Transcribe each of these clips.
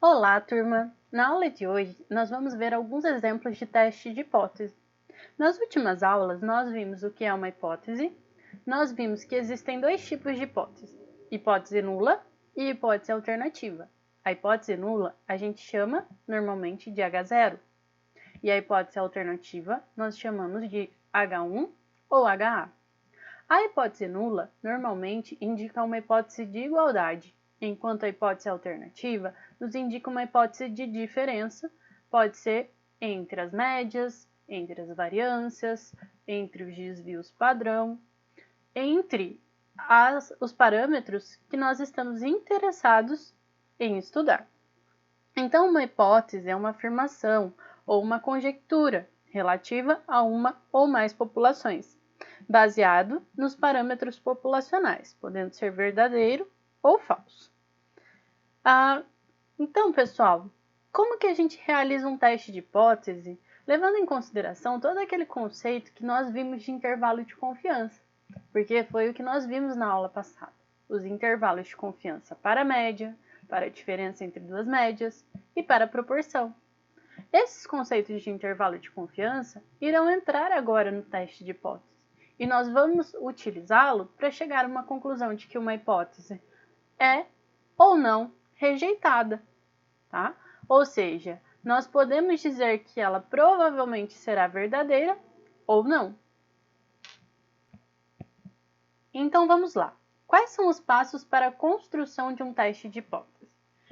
Olá, turma! Na aula de hoje, nós vamos ver alguns exemplos de teste de hipótese. Nas últimas aulas, nós vimos o que é uma hipótese, nós vimos que existem dois tipos de hipótese, hipótese nula e hipótese alternativa. A hipótese nula a gente chama normalmente de H0, e a hipótese alternativa nós chamamos de H1 ou HA. A hipótese nula normalmente indica uma hipótese de igualdade, enquanto a hipótese alternativa nos indica uma hipótese de diferença, pode ser entre as médias, entre as variâncias, entre os desvios padrão, entre os parâmetros que nós estamos interessados em estudar. Então, uma hipótese é uma afirmação ou uma conjectura relativa a uma ou mais populações, baseado nos parâmetros populacionais, podendo ser verdadeiro ou falso. Então, pessoal, como que a gente realiza um teste de hipótese, levando em consideração todo aquele conceito que nós vimos de intervalo de confiança? Porque foi o que nós vimos na aula passada. Os intervalos de confiança para a média, para a diferença entre duas médias e para a proporção. Esses conceitos de intervalo de confiança irão entrar agora no teste de hipótese. E nós vamos utilizá-lo para chegar a uma conclusão de que uma hipótese é ou não rejeitada, tá? Ou seja, nós podemos dizer que ela provavelmente será verdadeira ou não. Então vamos lá. Quais são os passos para a construção de um teste de hipótese?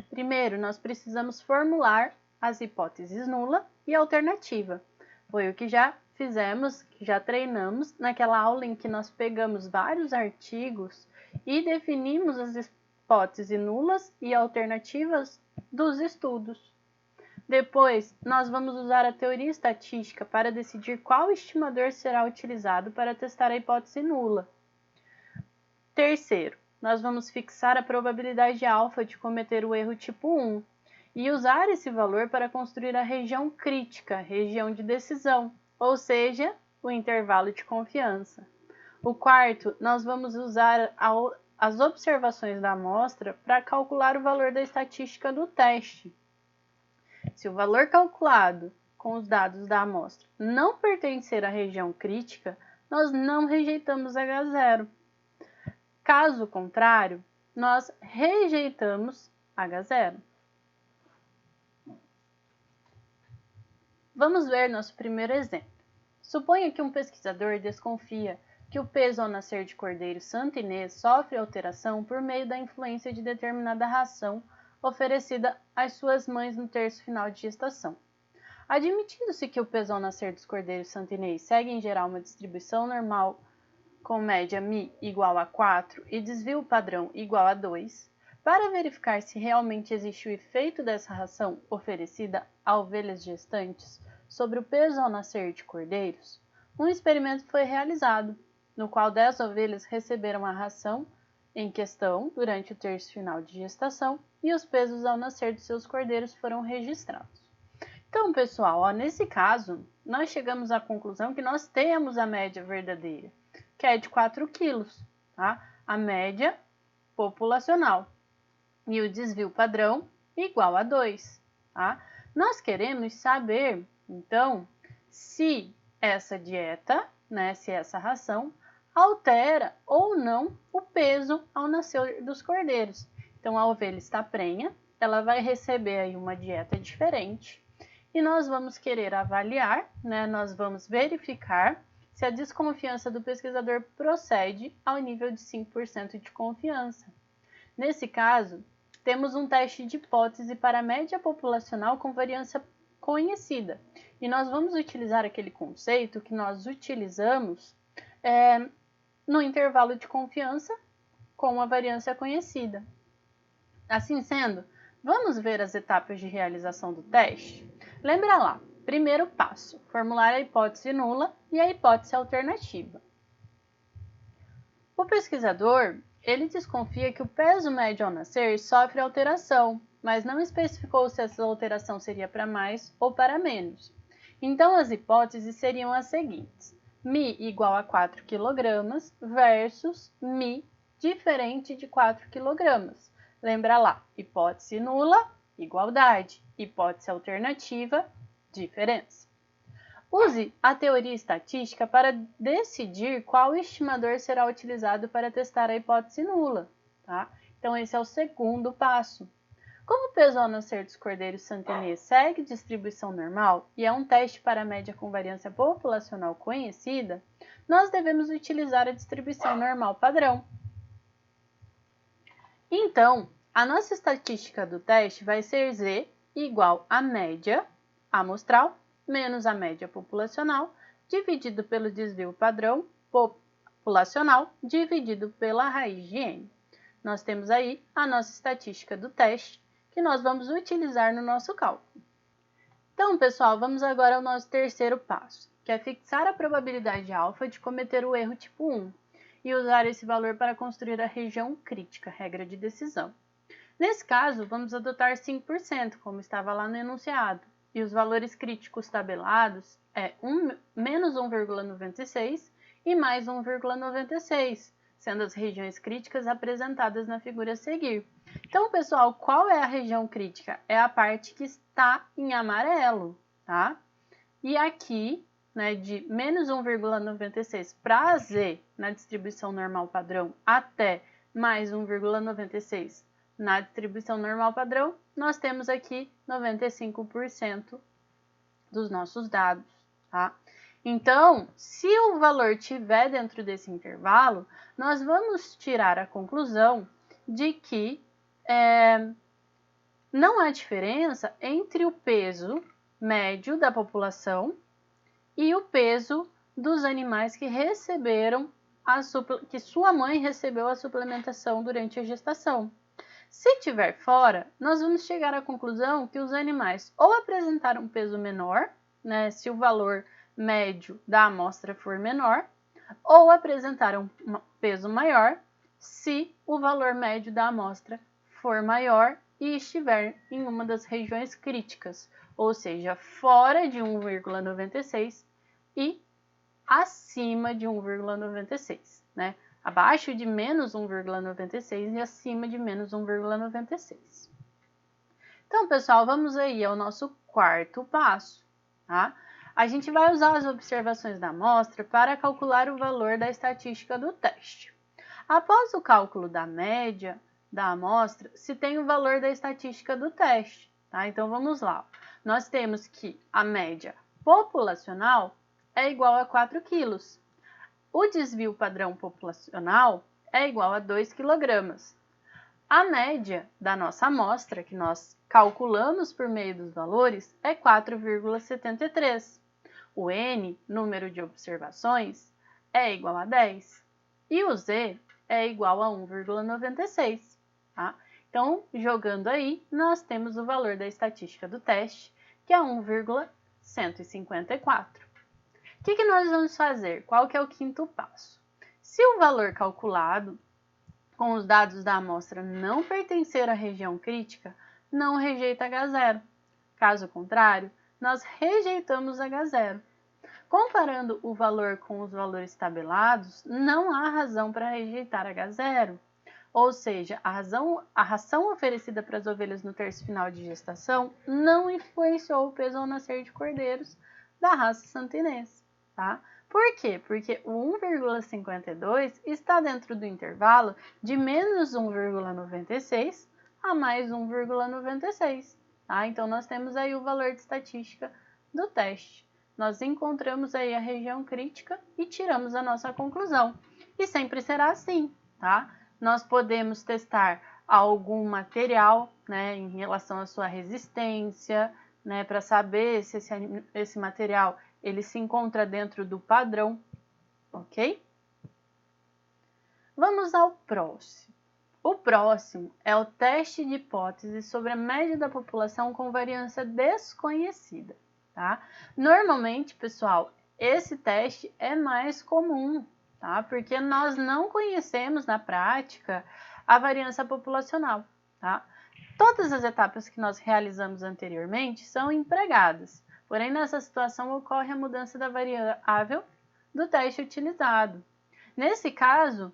Primeiro, nós precisamos formular as hipóteses nula e alternativa. Foi o que já fizemos, que já treinamos naquela aula em que nós pegamos vários artigos e definimos as hipóteses nulas e alternativas dos estudos. Depois, nós vamos usar a teoria estatística para decidir qual estimador será utilizado para testar a hipótese nula. Terceiro, nós vamos fixar a probabilidade alfa de cometer o erro tipo 1 e usar esse valor para construir a região crítica, região de decisão, ou seja, o intervalo de confiança. O quarto, nós vamos usar as observações da amostra para calcular o valor da estatística do teste. Se o valor calculado com os dados da amostra não pertencer à região crítica, nós não rejeitamos H0. Caso contrário, nós rejeitamos H0. Vamos ver nosso primeiro exemplo. Suponha que um pesquisador desconfia que o peso ao nascer de cordeiro Santa Inês sofre alteração por meio da influência de determinada ração oferecida às suas mães no terço final de gestação. Admitindo-se que o peso ao nascer dos cordeiros Santa Inês segue em geral uma distribuição normal com média μ igual a 4 e desvio padrão igual a 2, para verificar se realmente existe o efeito dessa ração oferecida a ovelhas gestantes sobre o peso ao nascer de cordeiros, um experimento foi realizado, no qual 10 ovelhas receberam a ração em questão durante o terço final de gestação e os pesos ao nascer de seus cordeiros foram registrados. Então, pessoal, nesse caso, nós chegamos à conclusão que nós temos a média verdadeira, que é de 4 quilos, tá? A média populacional. E o desvio padrão igual a 2, tá? Nós queremos saber, então, se essa dieta, se essa ração, altera ou não o peso ao nascer dos cordeiros. Então, a ovelha está prenha, ela vai receber aí uma dieta diferente e nós vamos querer avaliar, nós vamos verificar se a desconfiança do pesquisador procede ao nível de 5% de confiança. Nesse caso, temos um teste de hipótese para a média populacional com variância conhecida. E nós vamos utilizar aquele conceito que nós utilizamos no intervalo de confiança com a variância conhecida. Assim sendo, vamos ver as etapas de realização do teste? Lembra lá, primeiro passo, formular a hipótese nula e a hipótese alternativa. O pesquisador, ele desconfia que o peso médio ao nascer sofre alteração, mas não especificou se essa alteração seria para mais ou para menos. Então, as hipóteses seriam as seguintes: μ igual a 4 kg versus μ diferente de 4 kg. Lembra lá, hipótese nula igualdade. Hipótese alternativa, diferença. Use a teoria estatística para decidir qual estimador será utilizado para testar a hipótese nula. Tá? Então, esse é o segundo passo. Como o peso ao nascer dos cordeiros santenês segue distribuição normal e é um teste para a média com variância populacional conhecida, nós devemos utilizar a distribuição normal padrão. Então, a nossa estatística do teste vai ser Z igual a média amostral menos a média populacional dividido pelo desvio padrão populacional dividido pela raiz de n. Nós temos aí a nossa estatística do teste, que nós vamos utilizar no nosso cálculo. Então, pessoal, vamos agora ao nosso terceiro passo, que é fixar a probabilidade alfa de cometer o erro tipo 1 e usar esse valor para construir a região crítica, regra de decisão. Nesse caso, vamos adotar 5%, como estava lá no enunciado, e os valores críticos tabelados é menos 1,96 e mais 1,96, sendo as regiões críticas apresentadas na figura a seguir. Então, pessoal, qual é a região crítica? É a parte que está em amarelo, tá? E aqui, né, de menos 1,96 para Z na distribuição normal padrão até mais 1,96 na distribuição normal padrão, nós temos aqui 95% dos nossos dados, tá? Então, se o valor estiver dentro desse intervalo, nós vamos tirar a conclusão de que não há diferença entre o peso médio da população e o peso dos animais que receberam que sua mãe recebeu a suplementação durante a gestação. Se estiver fora, nós vamos chegar à conclusão que os animais ou apresentaram um peso menor, né, se o valor médio da amostra for menor, ou apresentaram um peso maior, se o valor médio da amostra for maior e estiver em uma das regiões críticas, ou seja, fora de 1,96 e acima de 1,96, né? Abaixo de menos 1,96 e acima de menos 1,96. Então, pessoal, vamos aí ao nosso quarto passo, tá? A gente vai usar as observações da amostra para calcular o valor da estatística do teste. Após o cálculo da média da amostra, se tem o valor da estatística do teste, tá? Então, vamos lá. Nós temos que a média populacional é igual a 4 quilos. O desvio padrão populacional é igual a 2 kg. A média da nossa amostra, que nós calculamos por meio dos valores, é 4,73. O N, número de observações, é igual a 10. E o Z é igual a 1,96. Tá? Então, jogando aí, nós temos o valor da estatística do teste, que é 1,154. O que nós vamos fazer? Qual que é o quinto passo? Se o valor calculado com os dados da amostra não pertencer à região crítica, não rejeita H0. Caso contrário, nós rejeitamos H0. Comparando o valor com os valores tabelados, não há razão para rejeitar H0. Ou seja, a ração oferecida para as ovelhas no terço final de gestação não influenciou o peso ao nascer de cordeiros da raça santenês. Tá? Por quê? Porque o 1,52 está dentro do intervalo de menos 1,96 a mais 1,96. Tá? Então, nós temos aí o valor de estatística do teste. Nós encontramos aí a região crítica e tiramos a nossa conclusão. E sempre será assim, tá? Nós podemos testar algum material, né, em relação à sua resistência, né, para saber se esse material ele se encontra dentro do padrão, ok? Vamos ao próximo. O próximo é o teste de hipótese sobre a média da população com variância desconhecida, tá? Normalmente, pessoal, esse teste é mais comum, tá? Porque nós não conhecemos na prática a variância populacional, tá? Todas as etapas que nós realizamos anteriormente são empregadas. Porém, nessa situação ocorre a mudança da variável do teste utilizado. Nesse caso,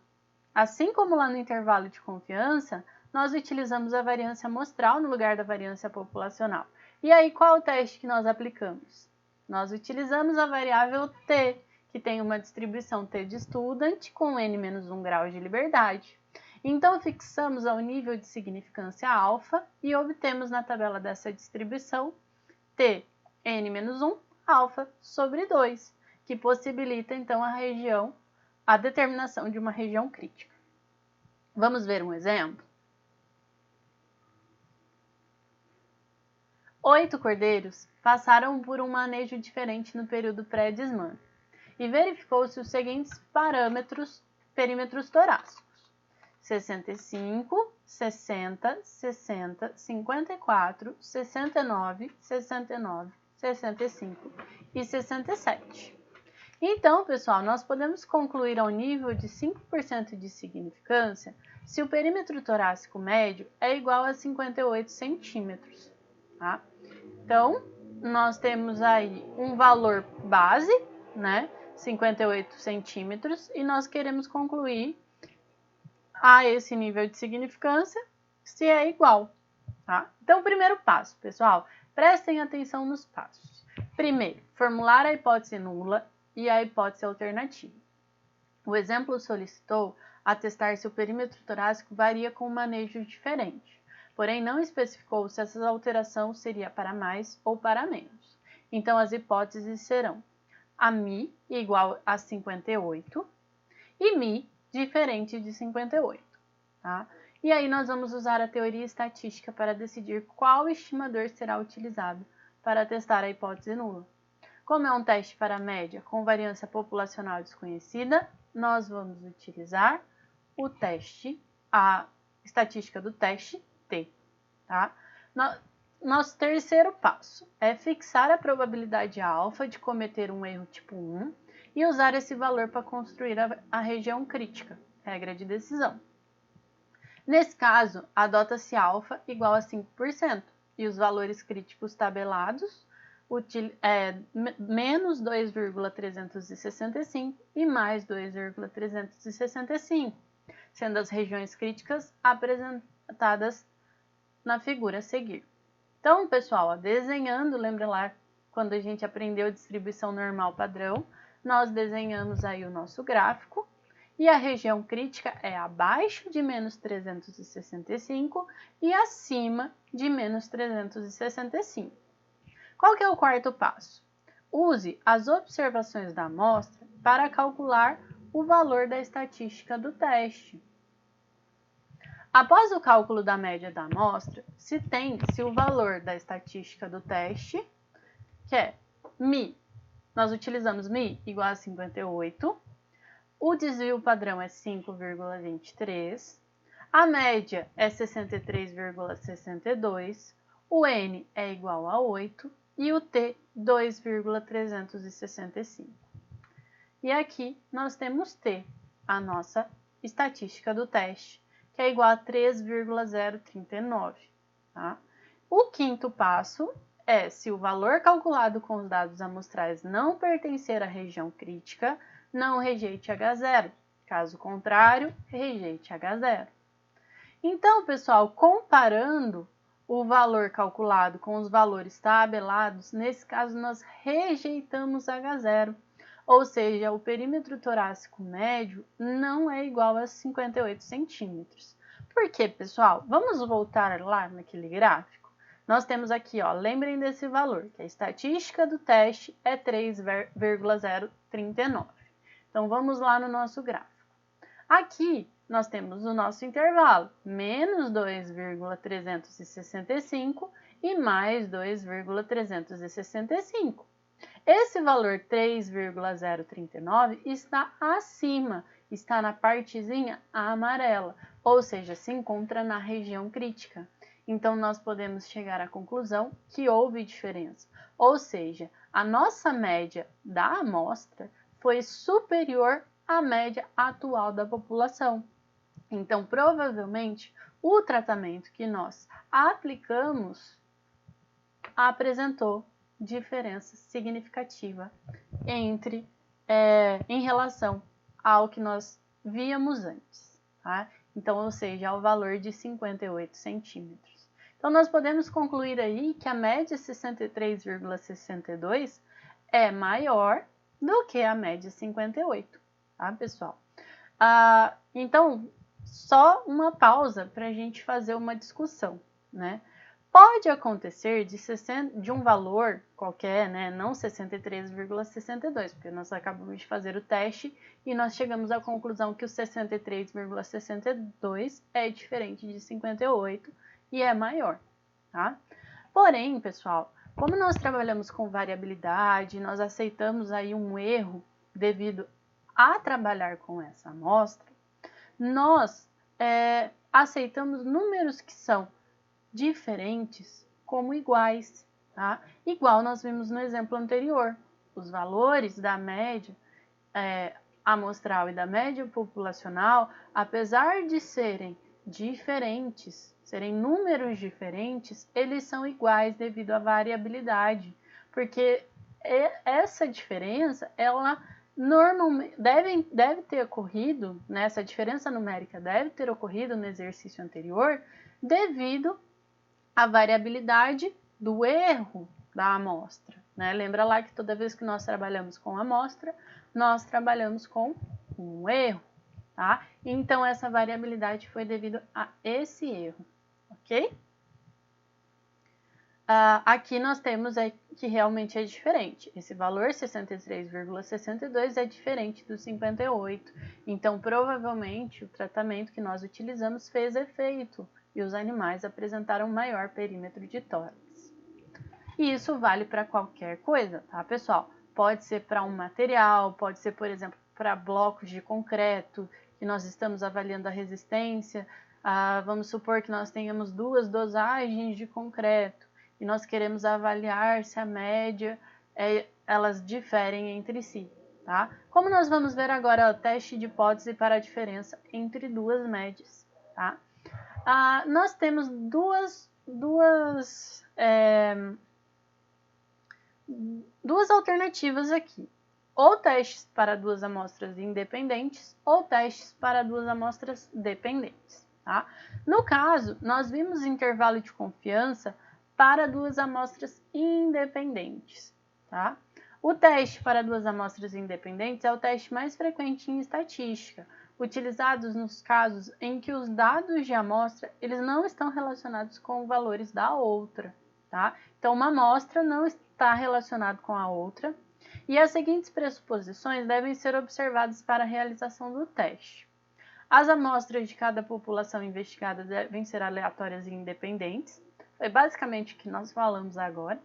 assim como lá no intervalo de confiança, nós utilizamos a variância amostral no lugar da variância populacional. E aí, qual o teste que nós aplicamos? Nós utilizamos a variável t, que tem uma distribuição t de estudante com n-1 grau de liberdade. Então, fixamos ao nível de significância alfa e obtemos na tabela dessa distribuição t n-1 alfa sobre 2, que possibilita, então, a determinação de uma região crítica. Vamos ver um exemplo? 8 cordeiros passaram por um manejo diferente no período pré-desmame e verificou-se os seguintes perímetros torácicos: 65, 60, 60, 54, 69, 69, 65 e 67. Então, pessoal, nós podemos concluir ao nível de 5% de significância se o perímetro torácico médio é igual a 58 centímetros. Tá? Então, nós temos aí um valor base, né, 58 centímetros, e nós queremos concluir a esse nível de significância se é igual. Tá? Então, primeiro passo, pessoal, prestem atenção nos passos. Primeiro, formular a hipótese nula e a hipótese alternativa. O exemplo solicitou atestar se o perímetro torácico varia com um manejo diferente, porém não especificou se essa alteração seria para mais ou para menos. Então, as hipóteses serão a μ igual a 58 e μ diferente de 58. Tá? E aí nós vamos usar a teoria estatística para decidir qual estimador será utilizado para testar a hipótese nula. Como é um teste para média com variância populacional desconhecida, nós vamos utilizar a estatística do teste T. Tá? Nosso terceiro passo é fixar a probabilidade alfa de cometer um erro tipo 1 e usar esse valor para construir a região crítica, regra de decisão. Nesse caso, adota-se alfa igual a 5% e os valores críticos tabelados menos 2,365 e mais 2,365, sendo as regiões críticas apresentadas na figura a seguir. Então, pessoal, desenhando, lembra lá quando a gente aprendeu distribuição normal padrão, nós desenhamos aí o nosso gráfico e a região crítica é abaixo de menos 365 e acima de menos 365. Qual que é o quarto passo? Use as observações da amostra para calcular o valor da estatística do teste. Após o cálculo da média da amostra, se o valor da estatística do teste, que é μ, nós utilizamos μ igual a 58, o desvio padrão é 5,23, a média é 63,62, o n é igual a 8 e o t 2,365. E aqui nós temos t, a nossa estatística do teste, que é igual a 3,039. Tá? O quinto passo é, se o valor calculado com os dados amostrais não pertencer à região crítica, não rejeite H0. Caso contrário, rejeite H0. Então, pessoal, comparando o valor calculado com os valores tabelados, nesse caso nós rejeitamos H0. Ou seja, o perímetro torácico médio não é igual a 58 centímetros. Por quê, pessoal? Vamos voltar lá naquele gráfico? Nós temos aqui, ó, lembrem desse valor, que a estatística do teste é 3,039. Então, vamos lá no nosso gráfico. Aqui, nós temos o nosso intervalo, menos 2,365 e mais 2,365. Esse valor 3,039 está acima, está na partezinha amarela, ou seja, se encontra na região crítica. Então, nós podemos chegar à conclusão que houve diferença, ou seja, a nossa média da amostra foi superior à média atual da população. Então, provavelmente, o tratamento que nós aplicamos apresentou diferença significativa em relação ao que nós víamos antes. Tá? Então, ou seja, ao valor de 58 centímetros. Então, nós podemos concluir aí que a média 63,62 é maior do que a média 58, tá, pessoal? Então, só uma pausa para a gente fazer uma discussão, né? Pode acontecer de um valor qualquer, né, não 63,62, porque nós acabamos de fazer o teste e nós chegamos à conclusão que o 63,62 é diferente de 58 e é maior, tá? Porém, pessoal, como nós trabalhamos com variabilidade, nós aceitamos aí um erro devido a trabalhar com essa amostra, nós aceitamos números que são diferentes como iguais, tá? Igual nós vimos no exemplo anterior. Os valores da média amostral e da média populacional, apesar de serem diferentes, serem números diferentes, eles são iguais devido à variabilidade, porque essa diferença, ela normalmente deve ter ocorrido, né, essa diferença numérica deve ter ocorrido no exercício anterior devido à variabilidade do erro da amostra, né? Lembra lá que toda vez que nós trabalhamos com amostra, nós trabalhamos com um erro, tá? Então, essa variabilidade foi devido a esse erro, ok? Aqui nós temos que realmente é diferente. Esse valor 63,62 é diferente do 58. Então, provavelmente, o tratamento que nós utilizamos fez efeito e os animais apresentaram maior perímetro de tórax. E isso vale para qualquer coisa, tá, pessoal? Pode ser para um material, pode ser, por exemplo, para blocos de concreto, que nós estamos avaliando a resistência. Vamos supor que nós tenhamos 2 dosagens de concreto e nós queremos avaliar se a média, elas diferem entre si, tá? Como nós vamos ver agora o teste de hipótese para a diferença entre duas médias, tá? Nós temos duas alternativas aqui, ou testes para duas amostras independentes ou testes para duas amostras dependentes, tá? No caso, nós vimos intervalo de confiança para duas amostras independentes, tá? O teste para duas amostras independentes é o teste mais frequente em estatística, utilizados nos casos em que os dados de amostra eles não estão relacionados com valores da outra, tá? Então, uma amostra não está relacionada com a outra e as seguintes pressuposições devem ser observadas para a realização do teste. As amostras de cada população investigada devem ser aleatórias e independentes. Foi basicamente o que nós falamos agora.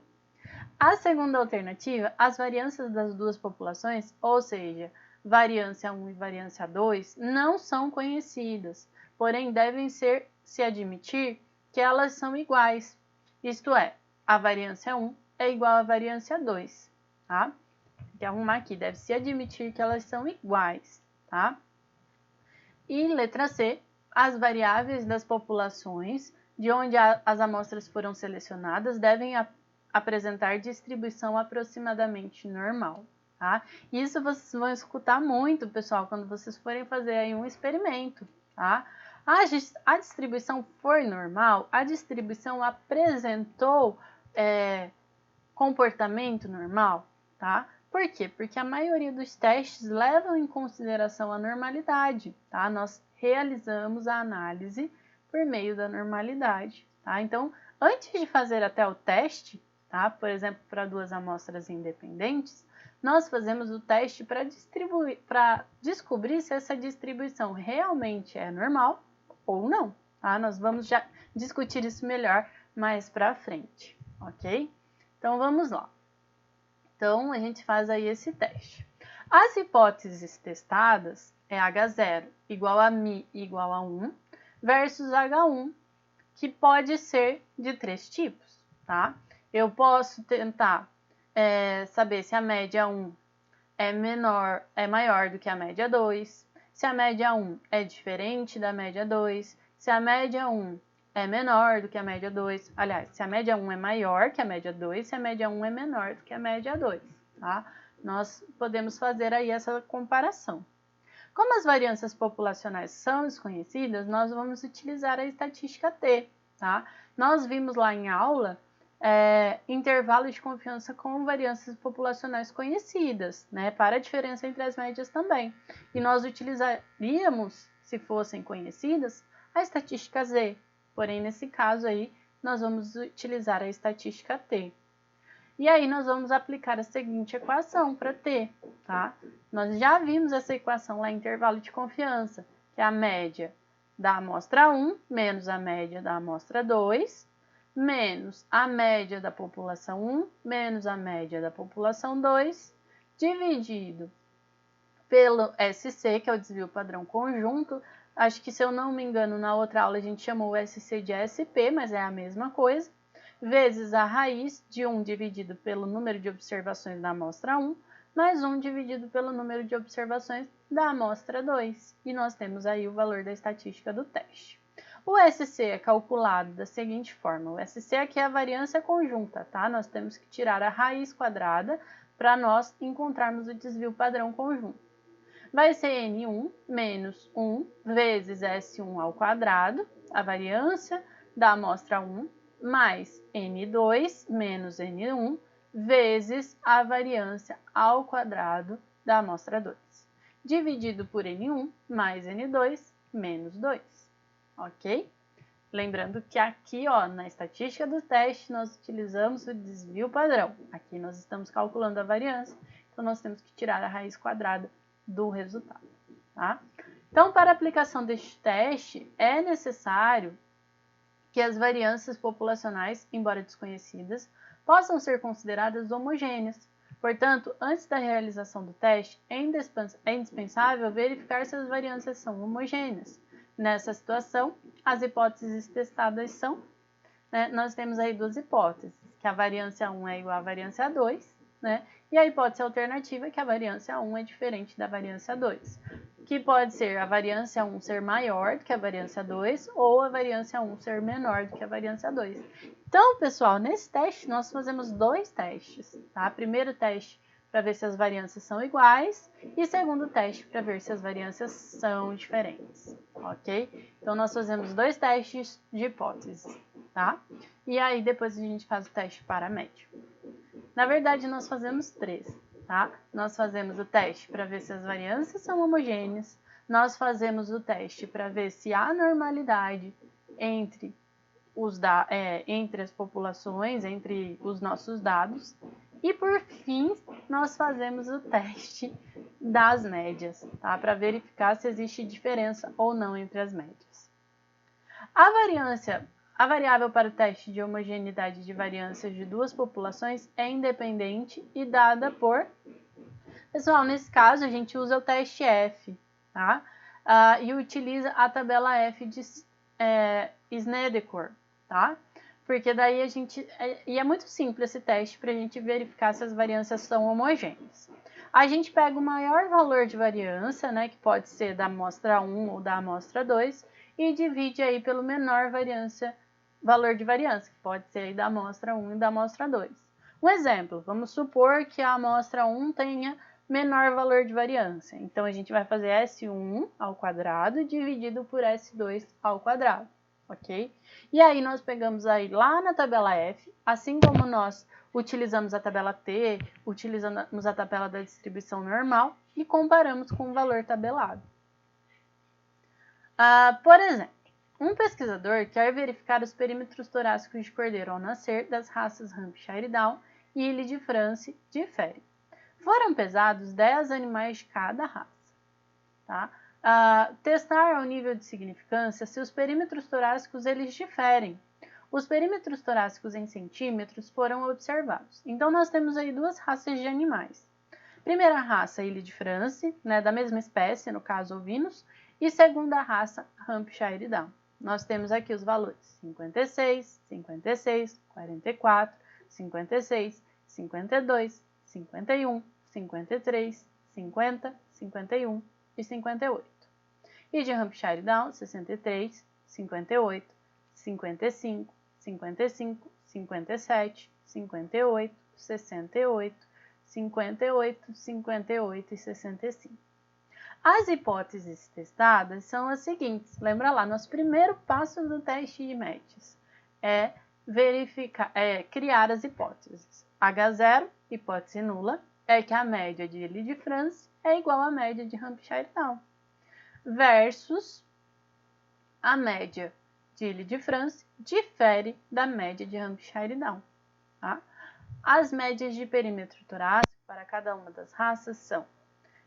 A segunda alternativa, as variâncias das duas populações, ou seja, variância 1 e variância 2, não são conhecidas, porém devem se admitir que elas são iguais, isto é, a variância 1 é igual à variância 2, tá? Tem que arrumar aqui, deve-se admitir que elas são iguais, tá? E letra C, as variáveis das populações de onde as amostras foram selecionadas devem apresentar distribuição aproximadamente normal, tá? Isso vocês vão escutar muito, pessoal, quando vocês forem fazer aí um experimento, tá? A distribuição for normal, a distribuição apresentou comportamento normal, tá? Por quê? Porque a maioria dos testes levam em consideração a normalidade, tá? Nós realizamos a análise por meio da normalidade, tá? Então, antes de fazer até o teste, tá? Por exemplo, para duas amostras independentes, nós fazemos o teste para descobrir se essa distribuição realmente é normal ou não, tá? Nós vamos já discutir isso melhor mais para frente, ok? Então, vamos lá. Então, a gente faz aí esse teste. As hipóteses testadas é H0 igual a μ igual a 1 versus H1, que pode ser de 3 tipos, tá? Eu posso tentar saber se a média 1 é maior do que a média 2, se a média 1 é diferente da média 2, se a média 1 é menor do que a média 2, aliás, se a média 1 é maior que a média 2, se a média 1 é menor do que a média 2, tá? Nós podemos fazer aí essa comparação. Como as variâncias populacionais são desconhecidas, nós vamos utilizar a estatística T, tá? Nós vimos lá em aula intervalo de confiança com variâncias populacionais conhecidas, né? Para a diferença entre as médias também. E nós utilizaríamos, se fossem conhecidas, a estatística Z. Porém, nesse caso aí, nós vamos utilizar a estatística T. E aí, nós vamos aplicar a seguinte equação para T, tá? Nós já vimos essa equação lá em intervalo de confiança, que é a média da amostra 1 menos a média da amostra 2, menos a média da população 1 menos a média da população 2, dividido pelo SC, que é o desvio padrão conjunto. Acho que, se eu não me engano, na outra aula a gente chamou o SC de SP, mas é a mesma coisa, vezes a raiz de 1 dividido pelo número de observações da amostra 1, mais 1 dividido pelo número de observações da amostra 2. E nós temos aí o valor da estatística do teste. O SC é calculado da seguinte forma. O SC aqui é a variância conjunta, tá? Nós temos que tirar a raiz quadrada para nós encontrarmos o desvio padrão conjunto. Vai ser N1 menos 1 vezes S1 ao quadrado, a variância da amostra 1, mais N2 menos N1 vezes a variância ao quadrado da amostra 2, dividido por N1 mais N2 menos 2, ok? Lembrando que aqui, ó, na estatística do teste, nós utilizamos o desvio padrão. Aqui nós estamos calculando a variância, então nós temos que tirar a raiz quadrada do resultado, tá? Então, para a aplicação deste teste, é necessário que as variâncias populacionais, embora desconhecidas, possam ser consideradas homogêneas. Portanto, antes da realização do teste, é indispensável verificar se as variâncias são homogêneas. Nessa situação, as hipóteses testadas são, nós temos aí duas hipóteses, que a variância 1 é igual à variância 2, né? E a hipótese alternativa é que a variância 1 é diferente da variância 2, que pode ser a variância 1 ser maior do que a variância 2 ou a variância 1 ser menor do que a variância 2. Então, pessoal, nesse teste nós fazemos dois testes, tá? Primeiro teste para ver se as variâncias são iguais e segundo teste para ver se as variâncias são diferentes, ok? Então, nós fazemos dois testes de hipóteses, tá? E aí, depois a gente faz o teste para a média. Na verdade, nós fazemos três, tá? Nós fazemos o teste para ver se as variâncias são homogêneas, nós fazemos o teste para ver se há normalidade entre as populações, entre os nossos dados, e por fim, nós fazemos o teste das médias, tá? Para verificar se existe diferença ou não entre as médias. A variável para o teste de homogeneidade de variâncias de duas populações é independente e dada por... Pessoal, nesse caso a gente usa o teste F, tá? E utiliza a tabela F de Snedeker, tá? Porque daí a gente... E é muito simples esse teste para a gente verificar se as variâncias são homogêneas. A gente pega o maior valor de variância, né, que pode ser da amostra 1 ou da amostra 2, e divide aí pelo menor valor de variância, que pode ser aí da amostra 1 e da amostra 2. Um exemplo, vamos supor que a amostra 1 tenha menor valor de variância. Então, a gente vai fazer S1 ao quadrado dividido por S2 ao quadrado, ok? E aí, nós pegamos aí lá na tabela F, assim como nós utilizamos a tabela T, utilizamos a tabela da distribuição normal e comparamos com o valor tabelado. Por exemplo, um pesquisador quer verificar os perímetros torácicos de cordeiro ao nascer das raças Hampshire Down e Ile de France de Féry. Foram pesados 10 animais de cada raça. Tá? Testar ao nível de significância se os perímetros torácicos eles diferem. Os perímetros torácicos em centímetros foram observados. Então, nós temos aí duas raças de animais. Primeira raça, Ile de France, né, da mesma espécie, no caso ovinos, e segunda raça, Hampshire Down. Nós temos aqui os valores 56, 56, 44, 56, 52, 51, 53, 50, 51 e 58. E de Hampshire Down, 63, 58, 55, 55, 57, 58, 68, 58, 58 e 65. As hipóteses testadas são as seguintes. Lembra lá, nosso primeiro passo do teste de matches é criar as hipóteses. H0, hipótese nula, é que a média de Ile-de-France é igual à média de Hampshire Down, versus a média de Ile-de-France difere da média de Hampshire Down. Tá? As médias de perímetro torácico para cada uma das raças são: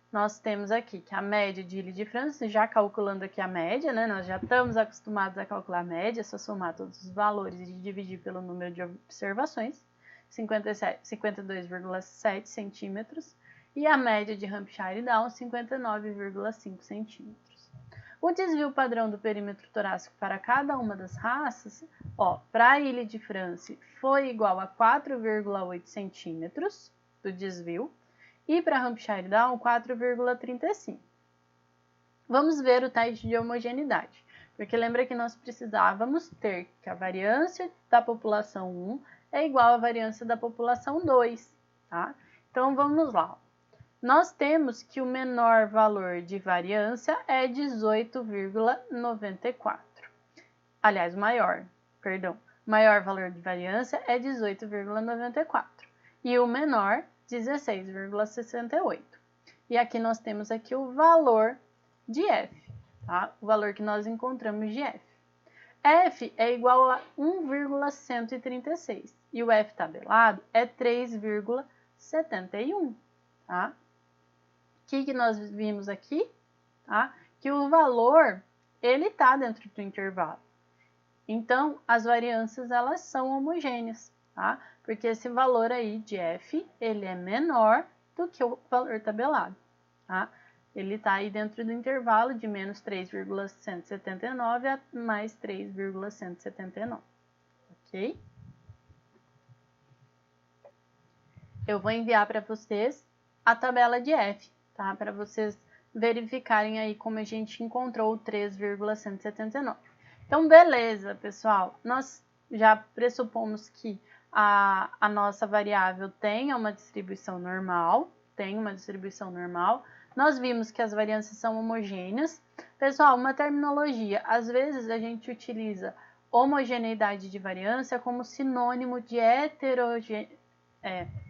nós temos aqui que a média de Ile-de-France, já calculando aqui a média, né? Nós já estamos acostumados a calcular a média, é só somar todos os valores e dividir pelo número de observações, 52,7 centímetros, e a média de Hampshire Down, 59,5 centímetros. O desvio padrão do perímetro torácico para cada uma das raças, para a Ile-de-France foi igual a 4,8 centímetros do desvio, e para Hampshire Down, 4,35. Vamos ver o teste de homogeneidade, porque lembra que nós precisávamos ter que a variância da população 1 é igual à variância da população 2, tá? Então, vamos lá. Nós temos que o menor valor de variância é 18,94. Aliás, maior valor de variância é 18,94. E o menor, 16,68. E aqui nós temos aqui o valor de F, tá? O valor que nós encontramos de F. F é igual a 1,136 e o F tabelado é 3,71, tá? O que nós vimos aqui? Tá? Que o valor, ele está dentro do intervalo. Então, as variâncias, elas são homogêneas, tá? Porque esse valor aí de F, ele é menor do que o valor tabelado, tá? Ele está aí dentro do intervalo de menos 3,179 a mais 3,179, ok? Eu vou enviar para vocês a tabela de F, tá? Para vocês verificarem aí como a gente encontrou o 3,179. Então, beleza, pessoal. Nós já pressupomos que a nossa variável tenha uma distribuição normal, Nós vimos que as variâncias são homogêneas. Pessoal, uma terminologia. Às vezes a gente utiliza homogeneidade de variância como sinônimo de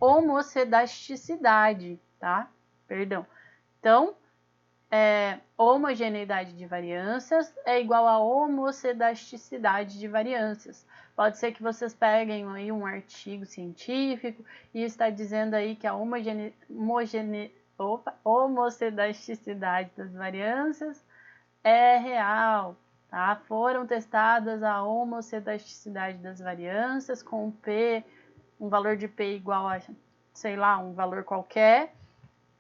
homocedasticidade, tá? Perdão. Então, homogeneidade de variâncias é igual a homocedasticidade de variâncias. Pode ser que vocês peguem aí um artigo científico e está dizendo aí que a homocedasticidade das variâncias é real, tá? Foram testadas a homocedasticidade das variâncias com P, um valor de P igual a, sei lá, um valor qualquer,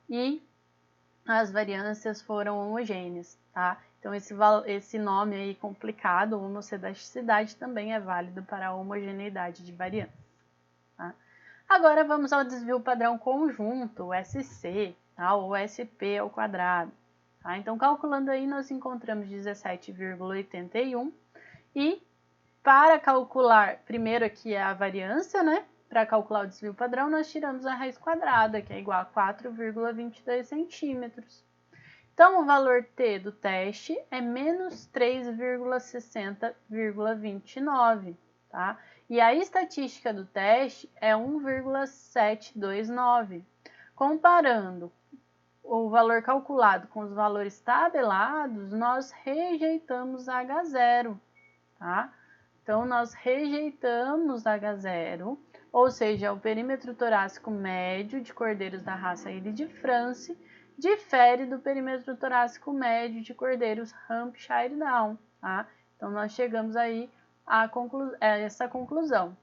e as variâncias foram homogêneas, tá? Então, esse nome aí complicado, homocedasticidade, também é válido para a homogeneidade de variância, tá? Agora, vamos ao desvio padrão conjunto, o SC, tá? Ou SP ao quadrado, tá? Então, calculando aí, nós encontramos 17,81 e para calcular, primeiro aqui é a variância, né? Para calcular o desvio padrão, nós tiramos a raiz quadrada, que é igual a 4,22 centímetros. Então, o valor T do teste é menos 3,60,29, tá? E a estatística do teste é 1,729. Comparando o valor calculado com os valores tabelados, nós rejeitamos H0, tá? Então, nós rejeitamos H0, ou seja, o perímetro torácico médio de cordeiros da raça Ile-de-France difere do perímetro torácico médio de cordeiros Hampshire Down, tá? Então, nós chegamos aí a essa conclusão.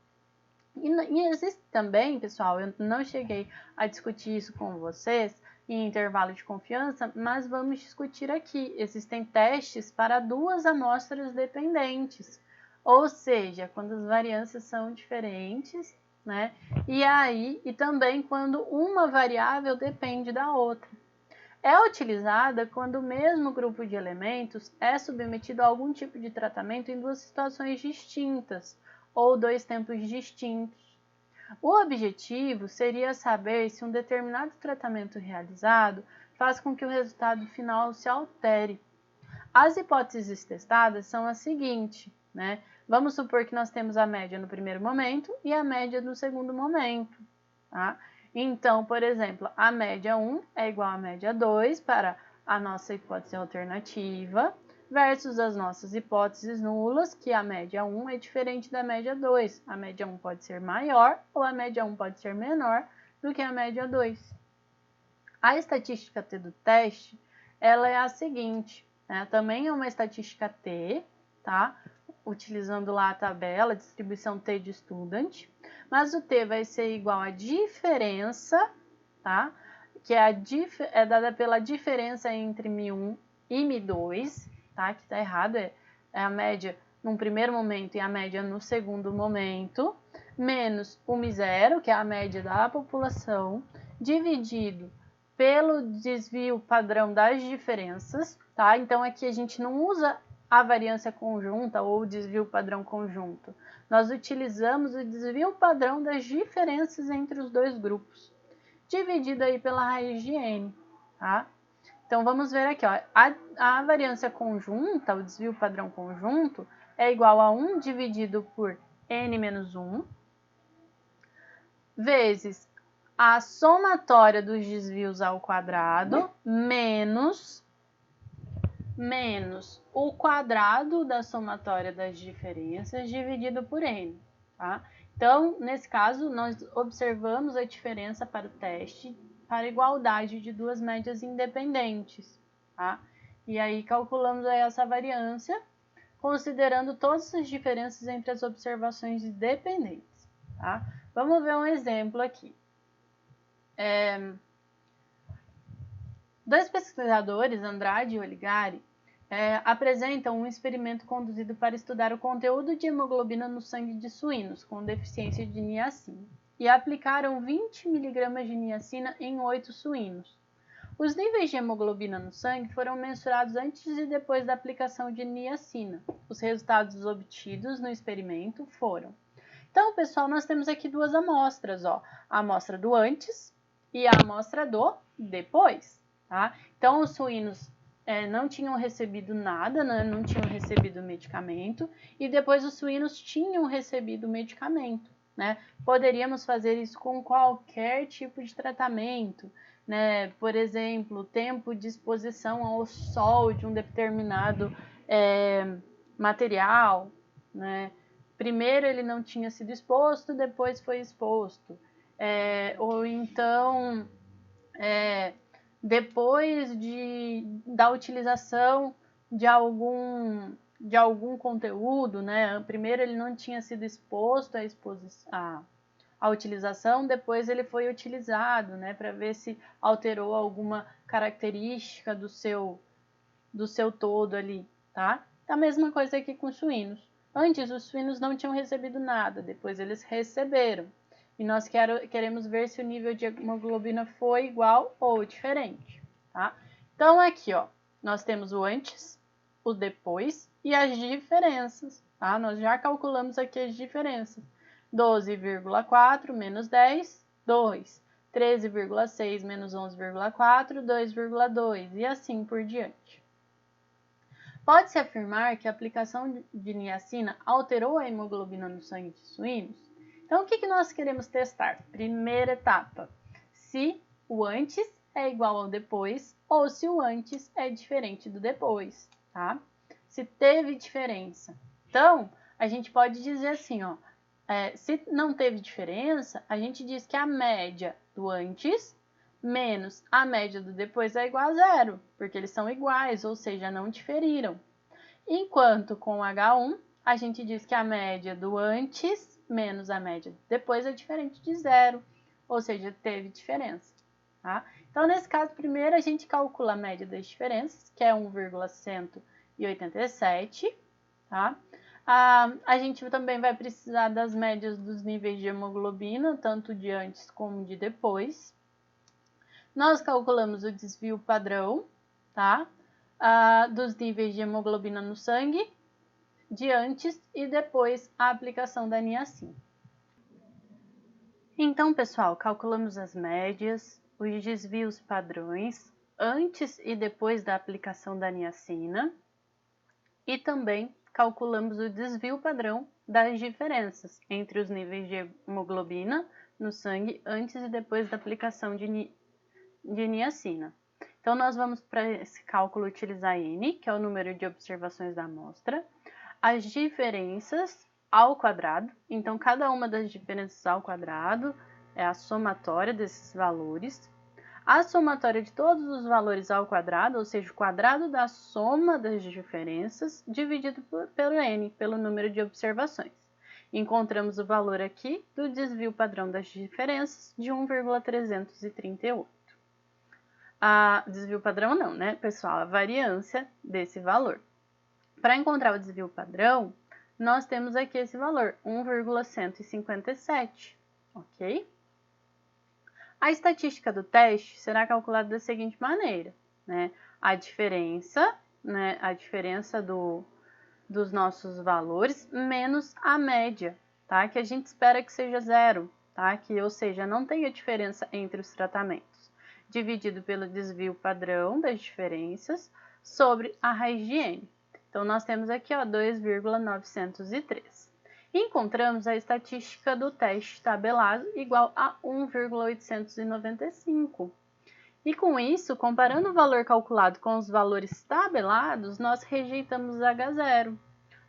E existe também, pessoal, eu não cheguei a discutir isso com vocês em intervalo de confiança, mas vamos discutir aqui. Existem testes para duas amostras dependentes, ou seja, quando as variâncias são diferentes, né? E também quando uma variável depende da outra. É utilizada quando o mesmo grupo de elementos é submetido a algum tipo de tratamento em duas situações distintas ou dois tempos distintos. O objetivo seria saber se um determinado tratamento realizado faz com que o resultado final se altere. As hipóteses testadas são as seguintes, né? Vamos supor que nós temos a média no primeiro momento e a média no segundo momento, tá? Então, por exemplo, a média 1 é igual à média 2 para a nossa hipótese alternativa, versus as nossas hipóteses nulas, que a média 1 é diferente da média 2. A média 1 pode ser maior ou a média 1 pode ser menor do que a média 2. A estatística T do teste, ela é a seguinte, né? Também é uma estatística T, tá? Utilizando lá a tabela, distribuição T de student, mas o T vai ser igual à diferença, tá? Que é dada pela diferença entre μ1 e μ2, tá? Que tá errado, é a média num primeiro momento e a média no segundo momento, menos o μ0, que é a média da população, dividido pelo desvio padrão das diferenças, tá? Então aqui a gente não usa a variância conjunta ou o desvio padrão conjunto. Nós utilizamos o desvio padrão das diferenças entre os dois grupos, dividido aí pela raiz de n, tá? Então vamos ver aqui, ó, a variância conjunta, o desvio padrão conjunto, é igual a 1 dividido por n menos 1, vezes a somatória dos desvios ao quadrado, menos o quadrado da somatória das diferenças dividido por n, tá? Então, nesse caso, nós observamos a diferença para o teste para igualdade de duas médias independentes, tá? E aí calculamos aí essa variância, considerando todas as diferenças entre as observações dependentes, tá? Vamos ver um exemplo aqui. Dois pesquisadores, Andrade e Oligari, apresentam um experimento conduzido para estudar o conteúdo de hemoglobina no sangue de suínos com deficiência de niacina e aplicaram 20 mg de niacina em 8 suínos. Os níveis de hemoglobina no sangue foram mensurados antes e depois da aplicação de niacina. Os resultados obtidos no experimento foram... Então, pessoal, nós temos aqui duas amostras, ó, a amostra do antes e a amostra do depois, tá? Então, os suínos não tinham recebido nada, né? Não tinham recebido medicamento, e depois os suínos tinham recebido medicamento, né? Poderíamos fazer isso com qualquer tipo de tratamento, né? Por exemplo, tempo de exposição ao sol de um determinado material, né? Primeiro ele não tinha sido exposto, depois foi exposto. Ou então, depois da utilização de algum conteúdo, né? Primeiro ele não tinha sido exposto à utilização, depois ele foi utilizado, né? Para ver se alterou alguma característica do seu todo ali, tá? A mesma coisa aqui com os suínos. Antes, os suínos não tinham recebido nada, depois eles receberam. E nós queremos ver se o nível de hemoglobina foi igual ou diferente, tá? Então, aqui, ó, nós temos o antes, o depois e as diferenças, tá? Nós já calculamos aqui as diferenças. 12,4 menos 10, 2. 13,6 menos 11,4, 2,2. E assim por diante. Pode-se afirmar que a aplicação de niacina alterou a hemoglobina no sangue de suínos? Então, o que nós queremos testar? Primeira etapa, se o antes é igual ao depois ou se o antes é diferente do depois, tá? Se teve diferença. Então, a gente pode dizer assim, ó, se não teve diferença, a gente diz que a média do antes menos a média do depois é igual a zero, porque eles são iguais, ou seja, não diferiram. Enquanto com H1, a gente diz que a média do antes menos a média do depois é diferente de zero, ou seja, teve diferença, tá? Então, nesse caso, primeiro a gente calcula a média das diferenças, que é 1,187, tá? A gente também vai precisar das médias dos níveis de hemoglobina, tanto de antes como de depois. Nós calculamos o desvio padrão, tá? Dos níveis de hemoglobina no sangue, de antes e depois a aplicação da niacina. Então, pessoal, calculamos as médias, os desvios padrões antes e depois da aplicação da niacina e também calculamos o desvio padrão das diferenças entre os níveis de hemoglobina no sangue antes e depois da aplicação de niacina. Então, nós vamos para esse cálculo utilizar N, que é o número de observações da amostra, as diferenças ao quadrado, então cada uma das diferenças ao quadrado é a somatória desses valores, a somatória de todos os valores ao quadrado, ou seja, o quadrado da soma das diferenças, dividido pelo N, pelo número de observações. Encontramos o valor aqui do desvio padrão das diferenças de 1,338. Desvio padrão não, né, pessoal? A variância desse valor. Para encontrar o desvio padrão, nós temos aqui esse valor, 1,157, ok? A estatística do teste será calculada da seguinte maneira, né? A diferença dos nossos valores menos a média, tá? Que a gente espera que seja zero, tá? Ou seja, não tenha diferença entre os tratamentos, dividido pelo desvio padrão das diferenças sobre a raiz de N. Então, nós temos aqui, 2,903. Encontramos a estatística do teste tabelado igual a 1,895. E com isso, comparando o valor calculado com os valores tabelados, nós rejeitamos H0.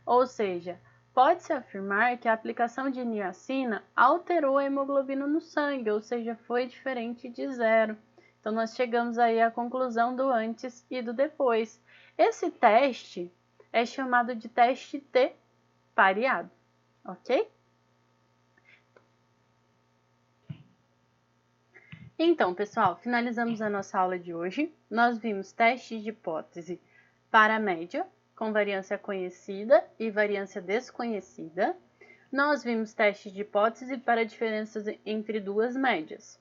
Ou seja, pode-se afirmar que a aplicação de niacina alterou a hemoglobina no sangue, ou seja, foi diferente de zero. Então, nós chegamos aí à conclusão do antes e do depois. Esse teste é chamado de teste T pareado, ok? Então, pessoal, finalizamos a nossa aula de hoje. Nós vimos testes de hipótese para a média, com variância conhecida e variância desconhecida. Nós vimos testes de hipótese para diferenças entre duas médias,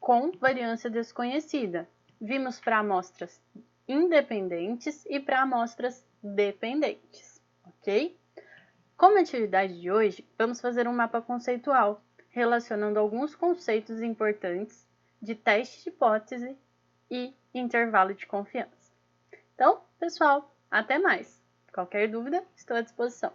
com variância desconhecida. Vimos para amostras independentes e para amostras dependentes, ok? Como atividade de hoje, vamos fazer um mapa conceitual, relacionando alguns conceitos importantes de teste de hipótese e intervalo de confiança. Então, pessoal, até mais! Qualquer dúvida, estou à disposição.